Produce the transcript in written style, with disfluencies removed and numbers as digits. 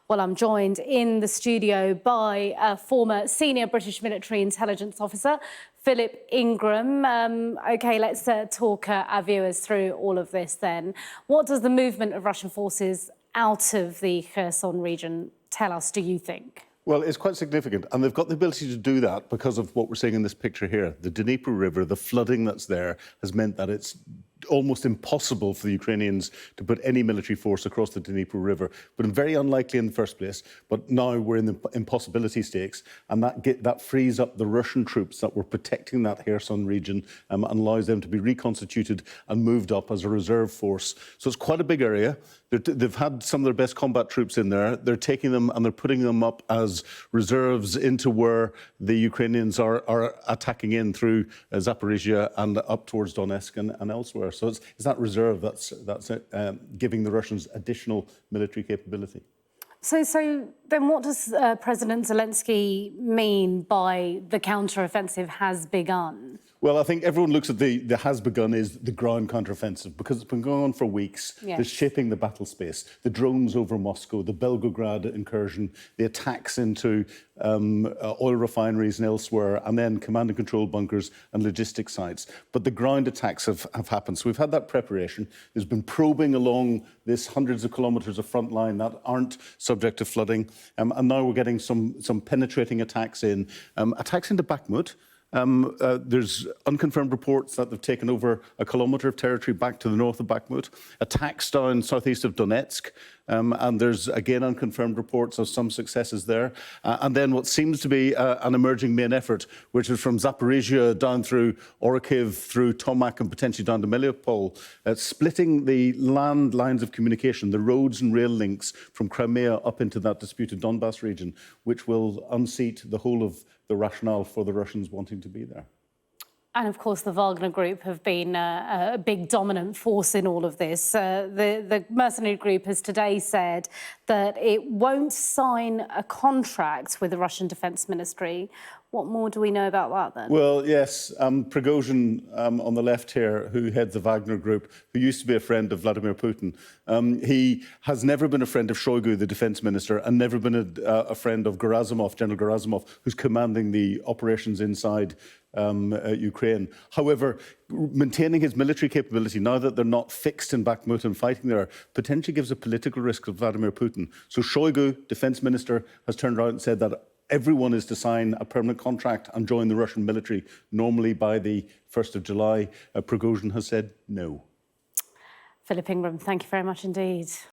Well, I'm joined in the studio by a former senior British military intelligence officer, Philip Ingram. OK, let's talk our viewers through all of this then. What does the movement of Russian forces out of the Kherson region tell us, do you think? Well, it's quite significant, and they've got the ability to do that because of what we're seeing in this picture here. The Dnipro River, the flooding that's there, has meant that it's almost impossible for the Ukrainians to put any military force across the Dnipro River, but very unlikely in the first place. But now we're in the impossibility stakes, and that frees up the Russian troops that were protecting that Kherson region and allows them to be reconstituted and moved up as a reserve force. So it's quite a big area. They've had some of their best combat troops in there. They're taking them and they're putting them up as reserves into where the Ukrainians are attacking in through Zaporizhia and up towards Donetsk and elsewhere. So it's that reserve that's giving the Russians additional military capability. So then what does President Zelenskyy mean by the counter-offensive has begun? Well, I think everyone looks at the has begun is the ground counteroffensive because it's been going on for weeks. Yes. They're shaping the battle space, the drones over Moscow, the Belgorod incursion, the attacks into oil refineries and elsewhere, and then command and control bunkers and logistics sites. But the ground attacks have happened. So we've had that preparation. There's been probing along this hundreds of kilometres of front line that aren't subject to flooding. And now we're getting some penetrating attacks in. Attacks into Bakhmut. There's unconfirmed reports that they've taken over a kilometre of territory back to the north of Bakhmut, attacks down southeast of Donetsk, and there's again unconfirmed reports of some successes there. And then what seems to be an emerging main effort, which is from Zaporizhia down through Orikhiv, through Tomak and potentially down to Mariupol, splitting the land lines of communication, the roads and rail links from Crimea up into that disputed Donbass region, which will unseat the whole of the rationale for the Russians wanting to be there. And of course, the Wagner Group have been a big dominant force in all of this. The mercenary group has today said that it won't sign a contract with the Russian Defence Ministry. What more do we know about that then? Well, yes, Prigozhin on the left here, who heads the Wagner Group, who used to be a friend of Vladimir Putin, he has never been a friend of Shoigu, the defence minister, and never been a friend of Gerasimov, General Gerasimov, who's commanding the operations inside Ukraine. However, maintaining his military capability, now that they're not fixed in Bakhmut and fighting there, potentially gives a political risk to Vladimir Putin. So Shoigu, defence minister, has turned around and said that everyone is to sign a permanent contract and join the Russian military, normally by the 1st of July. Prigozhin has said no. Philip Ingram, thank you very much indeed.